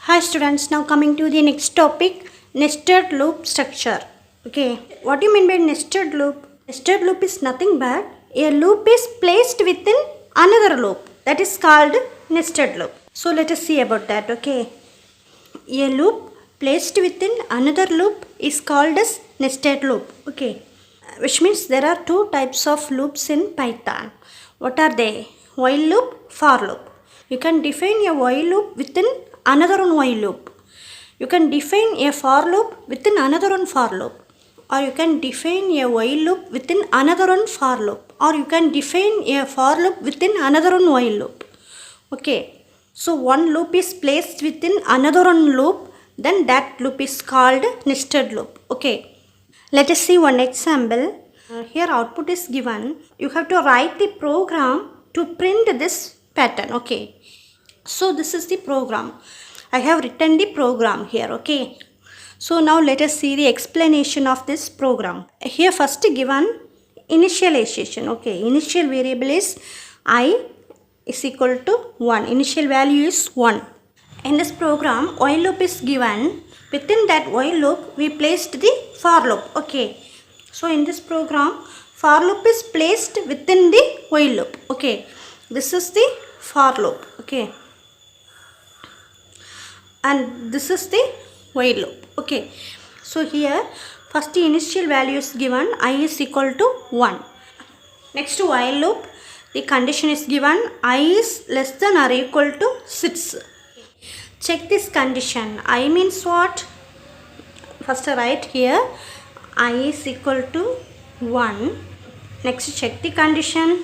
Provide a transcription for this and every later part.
Hi students, now coming to the next topic, nested loop structure. Okay, what do you mean by nested loop? Nested loop is nothing but a loop is placed within another loop. That is called nested loop. So let us see about that. Okay, a loop placed within another loop is called as nested loop. Okay, which means there are two types of loops in Python. What are they? While loop, for loop. You can define a while loop within another one while loop. You can define a for loop within another one for loop. Or you can define a while loop within another one for loop. Or you can define a for loop within another one while loop. Okay. So one loop is placed within another one loop. Then that loop is called nested loop. Okay. Let us see one example. Here output is given. You have to write the program to print this pattern. Okay. So this is the program. I have written the program here. Okay. So now let us see the explanation of this program. Here first given initialization. Okay. Initial variable is I is equal to 1. Initial value is 1. In this program, while loop is given. Within that while loop, we placed the for loop. Okay. So in this program, for loop is placed within the while loop. Okay. This is the for loop. Okay. And this is the while loop. Okay. So here, first the initial value is given. I is equal to 1. Next while loop, the condition is given. I is less than or equal to 6. Check this condition. I means what? First write here I is equal to 1. Next check the condition.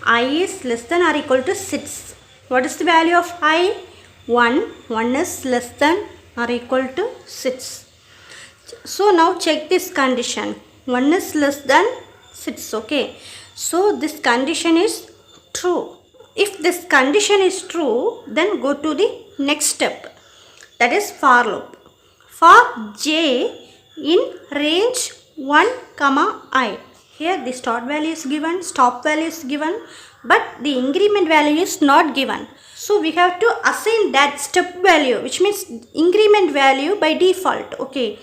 I is less than or equal to 6. What is the value of I? 1. 1 is less than or equal to 6. So now check this condition. 1 is less than 6. Okay. So this condition is true. If this condition is true, then go to the next step. That is for loop. For j in range 1, I. Here the start value is given, stop value is given, but the increment value is not given. So we have to assign that step value, which means increment value by default. Okay.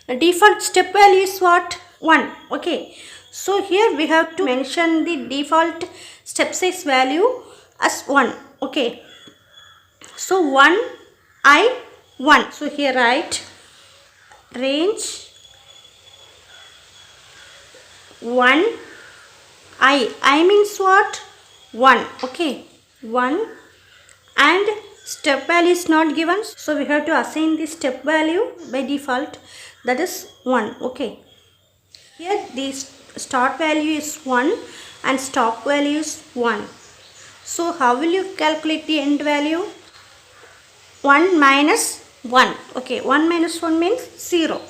The default step value is what? 1. Okay. So here we have to mention the default step size value as 1. Okay. So 1 I 1. So here write range 1 I means what? 1. Okay. 1 and step value is not given. So we have to assign the step value by default, that is 1. Okay. Here the start value is 1 and stop value is 1. So how will you calculate the end value? 1 minus 1. Okay, 1 minus 1 means 0.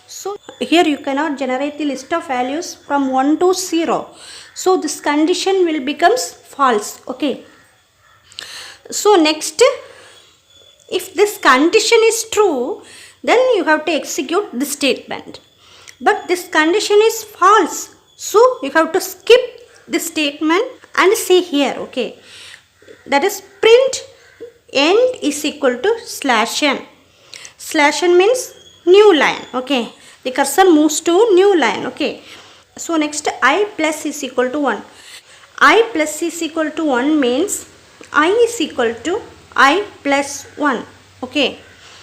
So here you cannot generate the list of values from 1 to 0. So this condition will becomes false. Okay. So next, if this condition is true, then you have to execute this statement. But this condition is false. So you have to skip this statement and see here. Okay. That is print end is equal to /n. /n means new line. Okay. The cursor moves to new line. Okay. So next I plus is equal to 1. I plus is equal to 1 means I is equal to I plus 1. Okay.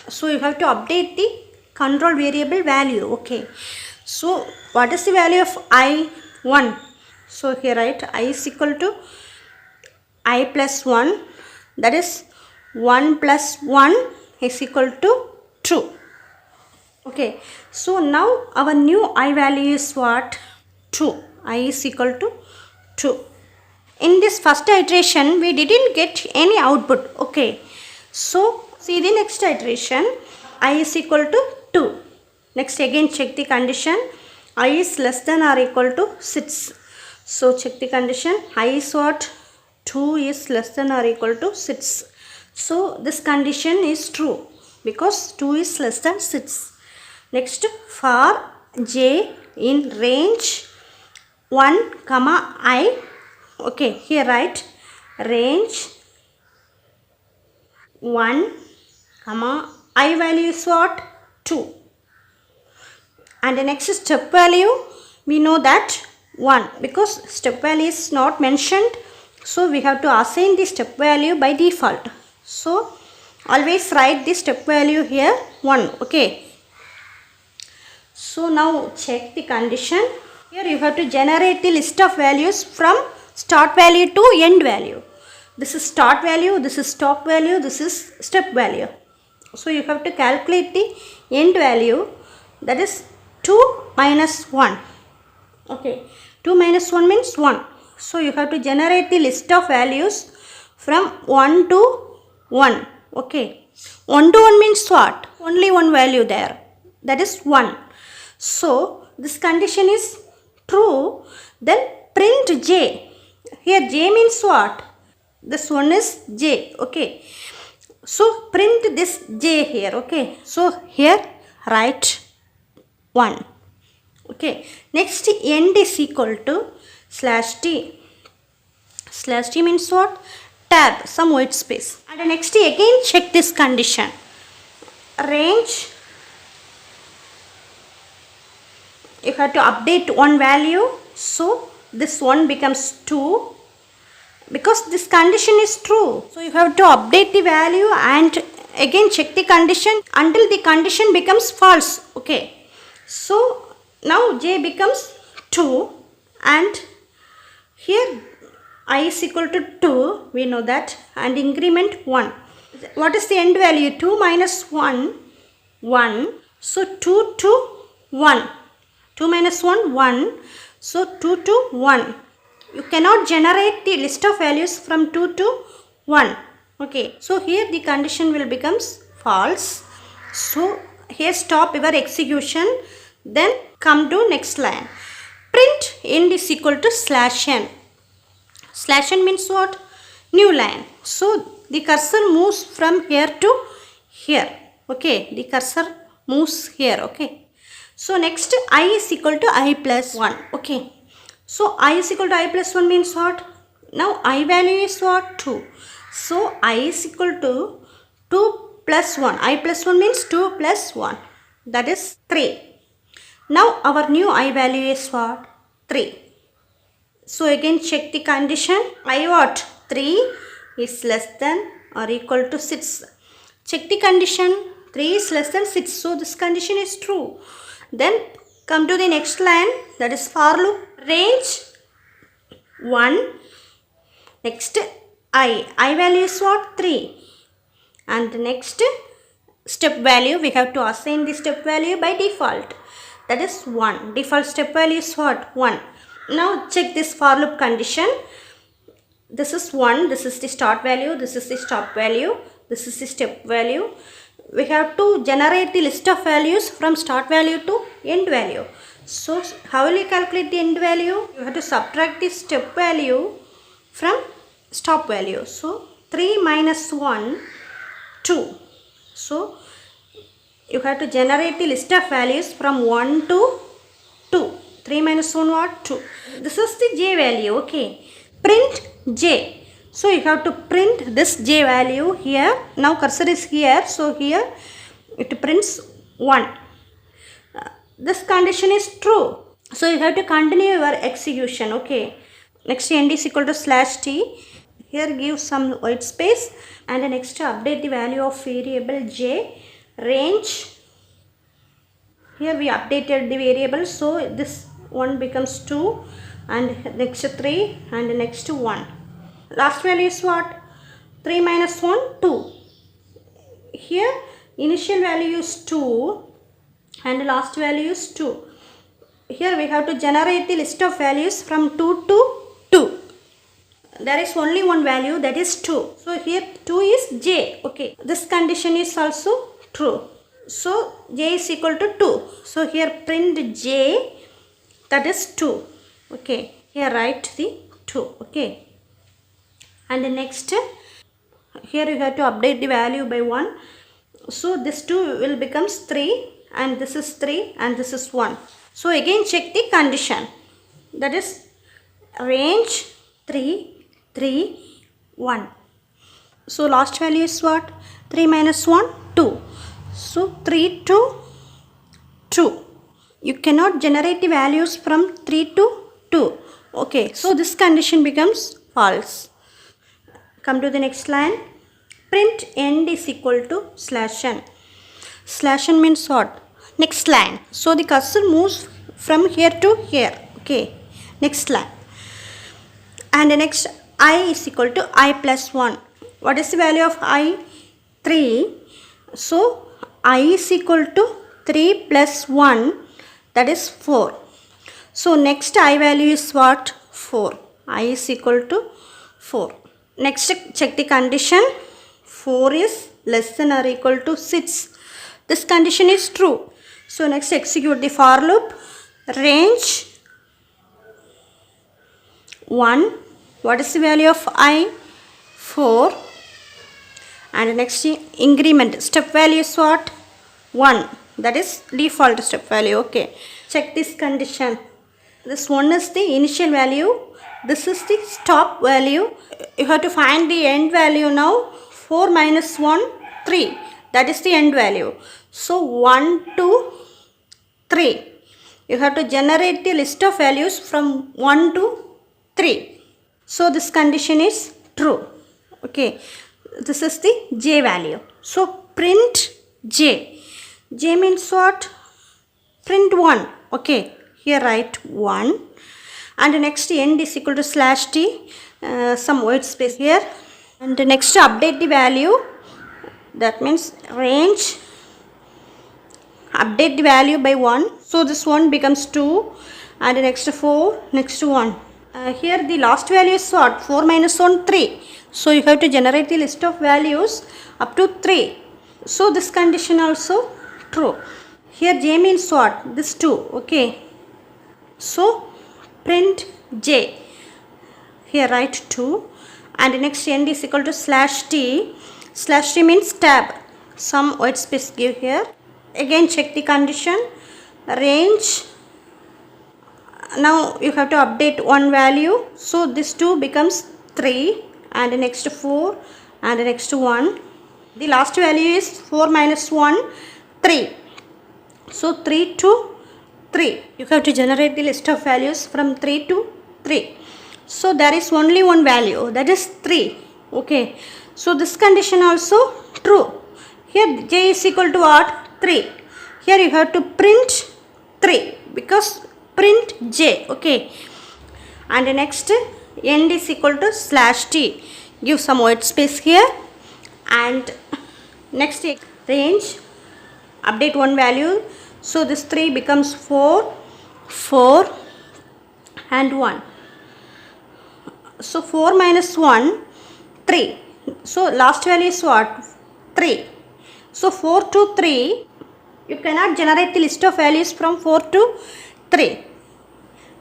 So you have to update the control variable value. Okay. So what is the value of I? 1. So here write I is equal to I plus 1. That is 1 plus 1 is equal to 2. Okay. So now our new I value is what? 2. I is equal to 2. In this first iteration, we didn't get any output. Okay. So see the next iteration. I is equal to 2. Next again check the condition. I is less than or equal to 6. So check the condition. I is what? 2 is less than or equal to 6. So this condition is true because 2 is less than 6. Next, for j in range 1, I. Okay, here write range 1, I value is what? 2. And the next step value, we know that 1, because step value is not mentioned, so we have to assign the step value by default. So always write the step value here 1. Okay, so now check the condition. Here you have to generate the list of values from start value to end value. This is start value, this is stop value, this is step value. So you have to calculate the end value, that is 2 minus 1. Okay, 2 minus 1 means 1. So you have to generate the list of values from 1 to 1. Okay, 1 to 1 means what? Only one value there, that is 1. So this condition is true, then print j. Here j means what? This one is j. Okay, so print this j here. Okay, so here write 1. Okay, next end is equal to slash t. Slash t means what? Tab, some white space. And next again check this condition. Range, you have to update one value, so this one becomes 2, because this condition is true. So you have to update the value and again check the condition until the condition becomes false. Okay, so now j becomes 2 and here I is equal to 2, we know that, and increment 1. What is the end value? 2 minus 1, 1. So 2 to 1. 2 minus 1, 1. So 2 to 1. You cannot generate the list of values from 2 to 1. Okay, so here the condition will becomes false. So here stop your execution, then come to next line. Print end is equal to slash n. Slash n means what? New line. So the cursor moves from here to here. Okay, the cursor moves here. Okay, so next I is equal to I plus 1. Okay, so I is equal to I plus 1 means what? Now I value is what? 2. So I is equal to 2 plus 1. I plus 1 means 2 plus 1. That is 3. Now our new I value is what? 3. So again check the condition. I what? 3 is less than or equal to 6. Check the condition. 3 is less than 6. So this condition is true. Then come to the next line, that is for loop. Range 1. Next I value is what? 3. And the next step value, we have to assign the step value by default, that is 1. Default step value is what? 1. Now check this for loop condition. This is 1, this is the start value, this is the stop value, this is the step value. We have to generate the list of values from start value to end value. So how will you calculate the end value? You have to subtract the step value from stop value. So 3 minus 1, 2. So you have to generate the list of values from 1 to 2. 3 minus 1 what? 2. This is the j value. Okay, print j. So you have to print this j value here. Now cursor is here, so here it prints 1. This condition is true, so you have to continue your execution. Okay, next end is equal to slash t. Here give some white space, and the next update the value of variable j. Range, here we updated the variable, so this one becomes 2, and next 3, and next 1. Last value is what? 3 minus 1, 2. Here initial value is 2 and last value is 2. Here we have to generate the list of values from 2 to 2. There is only one value, that is 2. So here 2 is j. Okay, this condition is also true. So j is equal to 2. So here print j, that is 2. Okay, here write the 2. Okay, and the next here you have to update the value by 1. So this 2 will becomes 3, and this is 3, and this is 1. So again check the condition, that is range 3, 3, 1. So last value is what? 3 minus 1, 2. So 3 to 2. You cannot generate the values from 3 to 2. Okay, so this condition becomes false. Come to the next line. Print end is equal to slash n. Slash n means what? Next line. So the cursor moves from here to here. Okay, next line. And the next I is equal to I plus 1. What is the value of I? 3. So I is equal to 3 plus 1, that is 4. So next I value is what? 4. I is equal to 4. Next, check the condition. 4 is less than or equal to 6. This condition is true. So next, execute the for loop. Range 1. What is the value of I? 4. And next, increment. Step value is what? 1. That is default step value. Okay. Check this condition. This 1 is the initial value. This is the stop value. You have to find the end value now. 4 minus 1, 3. That is the end value. So 1 to 3. You have to generate the list of values from 1 to 3. So this condition is true. Okay. This is the J value. So print J. J means what? Print 1. Okay. Here write 1. And next end is equal to slash t. Some white space here. And next update the value. That means range. Update the value by 1. So this one becomes 2. And next 4. Next 1. Here the last value is what? 4 minus 1, 3. So you have to generate the list of values up to 3. So this condition also true. Here J means what? This 2. Okay. So print J. Here write 2. And next end is equal to slash t. Slash t means tab. Some white space give here. Again check the condition. Range. Now you have to update one value. So this 2 becomes 3. And next 4. And next 1. The last value is 4 minus 1, 3. So 3 to 3. You have to generate the list of values from 3 to 3. So there is only one value, that is 3. Okay. So this condition also true. Here J is equal to what? 3. Here you have to print 3 because print J. Okay. And next end is equal to slash t. Give some white space here. And next range. Update one value. So this 3 becomes 4, 4 and 1. So 4 minus 1, 3. So last value is what? 3. So 4 to 3, you cannot generate the list of values from 4 to 3.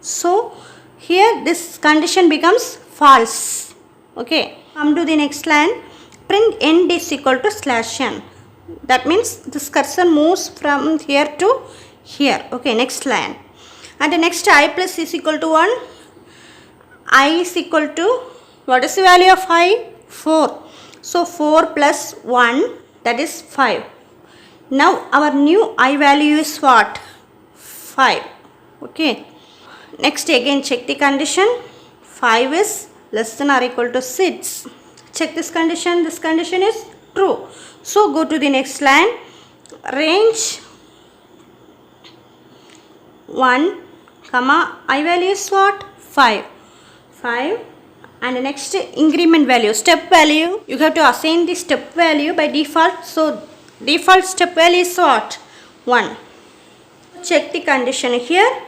So here this condition becomes false. Okay. Come to the next line. Print end is equal to slash n. That means this cursor moves from here to here. Okay, next line. And the next I plus is equal to 1. I is equal to, what is the value of I? 4. So 4 plus 1, that is 5. Now our new I value is what? 5. Okay. Next again check the condition. 5 is less than or equal to 6. Check this condition. This condition is true. So go to the next line. Range 1, comma, I value is what? 5. 5. And next increment value, step value. You have to assign the step value by default. So default step value is what? 1. Check the condition here.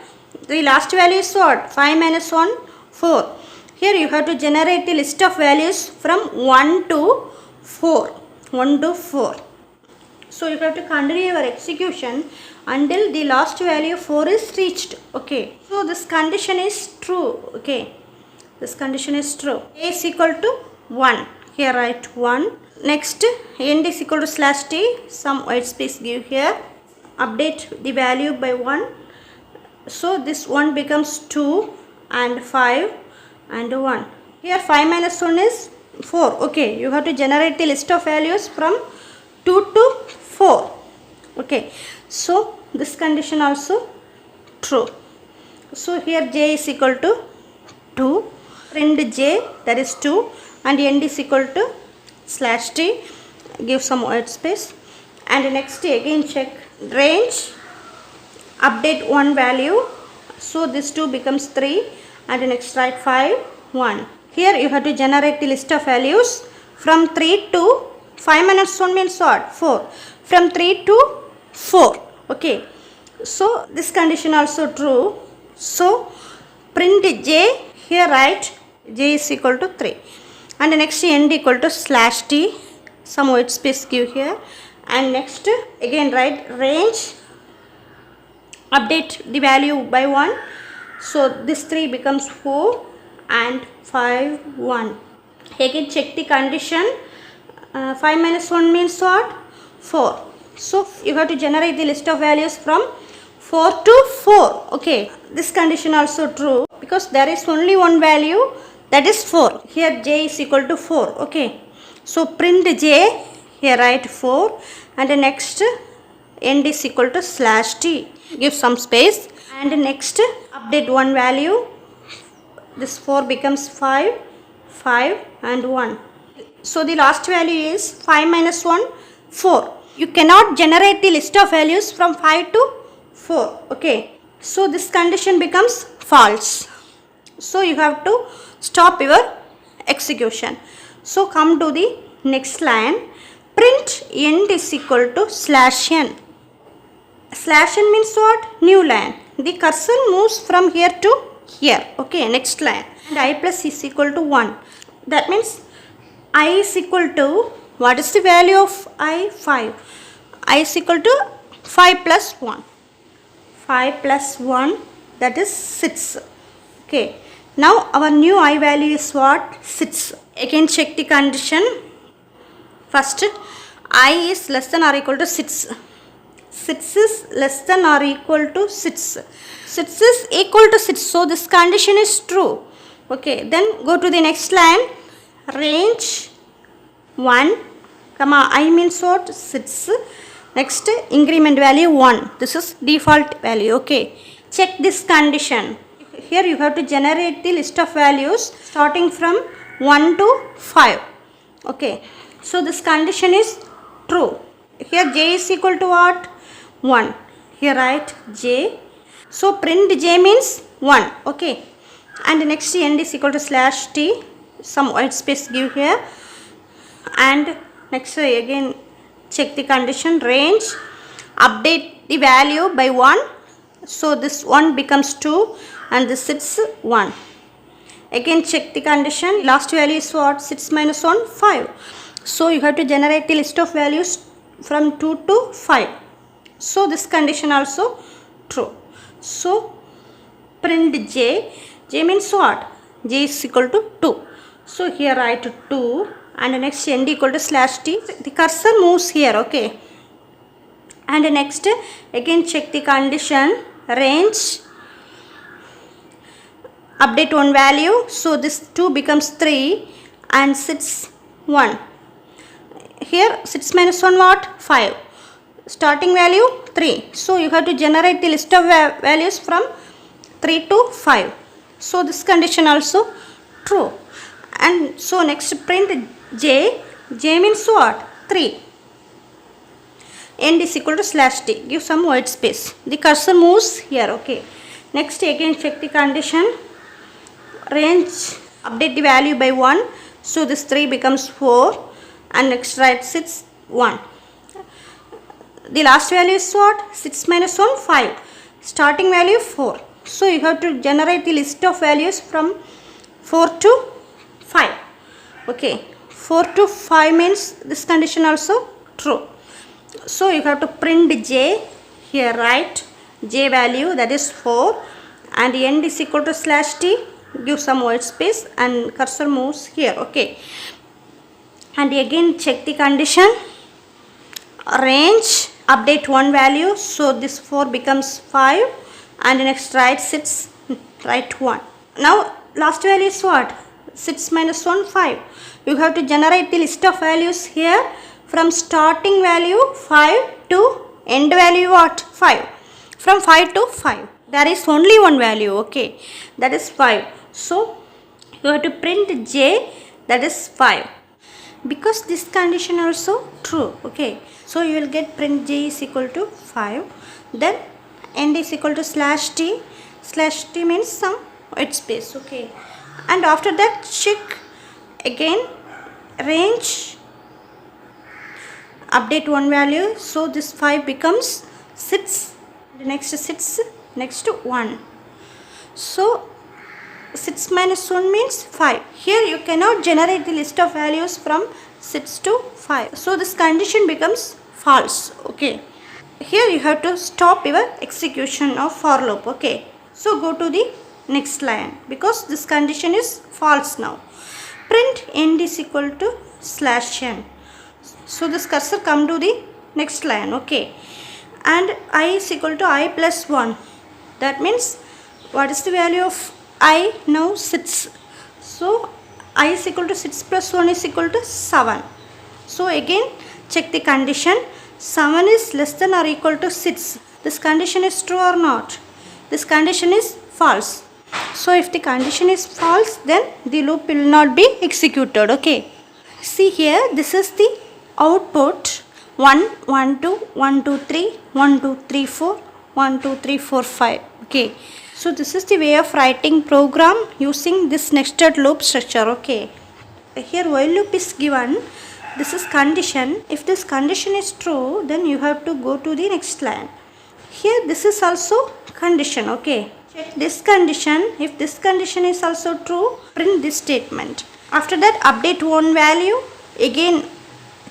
The last value is what? 5 minus 1, 4. Here you have to generate the list of values from 1 to 4. 1 to 4. So you have to continue your execution until the last value 4 is reached. Okay. So this condition is true. Okay. This condition is true. A is equal to 1. Here write 1. Next end is equal to slash t. Some white space give here. Update the value by 1. So this 1 becomes 2 and 5 and 1. Here 5 minus 1 is 4. Okay. You have to generate the list of values from 2 to 4. Okay, so this condition also true. So here j is equal to 2, print j, that is 2, and end is equal to slash t, give some white space. And next again check range, update one value, so this 2 becomes 3, and next write 5 1. Here you have to generate the list of values from 3 to 5 minus 1 means what? 4. From 3 to 4. Okay, so this condition also true. So print j, here write j is equal to 3, and next end equal to slash t, some white space give here. And next again write range, update the value by 1, so this 3 becomes 4 and 5 1. Again check the condition, 5 minus 1 means what? 4. So you have to generate the list of values from 4 to 4. Okay, this condition also true because there is only one value, that is 4. Here j is equal to 4. Okay, so print j, here write 4, and next end is equal to slash t, give some space. And next update one value, this 4 becomes 5 5 and 1. So the last value is 5 minus 1 4. You cannot generate the list of values from 5 to 4. Okay, so this condition becomes false, so you have to stop your execution. So come to the next line, print end is equal to slash n. Slash n means what? New line. The cursor moves from here to here. Okay, next line. And I plus is equal to 1. That means I is equal to, what is the value of I? 5. I is equal to 5 plus 1. 5 plus 1, that is 6. Okay, now our new I value is what? 6. Again check the condition. First, I is less than or equal to 6. 6 is less than or equal to 6. 6 is equal to 6, so this condition is true. Okay, then go to the next line, range 1 comma I means what? 6. Next increment value 1, this is default value. Okay, check this condition. Here you have to generate the list of values starting from 1 to 5. Okay, so this condition is true. Here j is equal to what? 1. Here write j, so print j means 1. Okay, and next end is equal to slash t, some white space give here. And next again check the condition, range, update the value by 1, so this 1 becomes 2 and this 6 1. Again check the condition, last value is what? 6 minus 1 5. So you have to generate the list of values from 2 to 5. So this condition also true. So print j, j means what? J is equal to 2. So here write 2, and next end equal to slash t, the cursor moves here. Okay, and next again check the condition, range, update one value, so this 2 becomes 3 and 6 1. Here 6 minus 1 what? 5. Starting value 3, so you have to generate the list of values from 3 to 5. So this condition also true. And so next print j, j means what? 3. End is equal to slash t, give some white space, the cursor moves here. Okay, next again check the condition, range, update the value by 1, so this 3 becomes 4, and next write 6 1. The last value is what? 6 minus 1 5. Starting value 4. So you have to generate the list of values from 4 to 5. Okay, 4 to 5 means this condition also true. So you have to print j, here write j value, that is 4, and end is equal to slash t, give some white space and cursor moves here. Okay, and again check the condition, range, update one value, so this 4 becomes 5, and next write 6, write 1. Now last value is what? 6 minus 1 5. You have to generate the list of values here from starting value 5 to end value what? 5. From 5 to 5. There is only one value, okay, that is 5. So you have to print j, that is 5, because this condition also true, okay. So you will get print j is equal to 5, then end is equal to slash t means some white space, okay. And after that check again range, update one value, so this 5 becomes 6, the next 6, next 1. So 6 minus 1 means 5. Here you cannot generate the list of values from 6 to 5. So this condition becomes false, okay. Here you have to stop your execution of for loop, okay. So go to the next line, because this condition is false now. Print end is equal to slash n. So this cursor come to the next line, okay. And I is equal to I plus 1. That means what is the value of I now? 6. So I is equal to 6 plus 1 is equal to 7. So again check the condition. 7 is less than or equal to 6. This condition is true or not? This condition is false. So if the condition is false, then the loop will not be executed, okay. See here, this is the output 1, 1, 2, 1, 2, 3, 1, 2, 3, 4, 1, 2, 3, 4, 5, okay. So this is the way of writing program using this nested loop structure, okay. Here while loop is given, this is condition. If this condition is true, then you have to go to the next line. Here this is also condition, okay. Check this condition. If this condition is also true, print this statement. After that update one value, again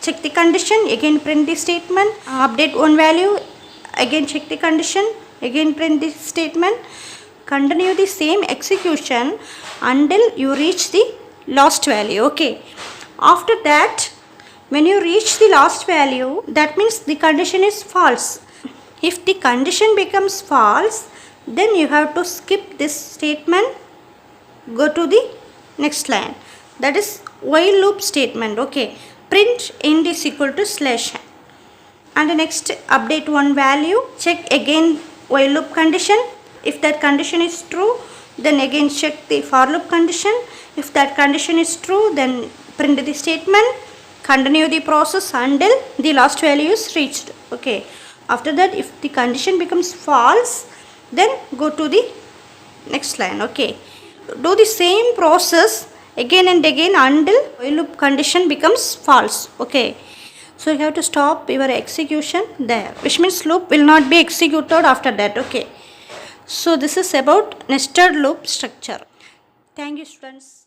check the condition, again print the statement. Update one value, again check the condition, again print the statement. Continue the same execution until you reach the last value, okay. After that, when you reach the last value, that means the condition is false. If the condition becomes false, then you have to skip this statement, go to the next line, that is while loop statement, okay. Print end is equal to slash n. And next update one value, check again while loop condition. If that condition is true, then again check the for loop condition. If that condition is true, then print the statement. Continue the process until the last value is reached, okay. After that, if the condition becomes false, then go to the next line, okay. Do the same process again and again until while loop condition becomes false, okay. So you have to stop your execution there, which means loop will not be executed after that, okay. So this is about nested loop structure. Thank you, students.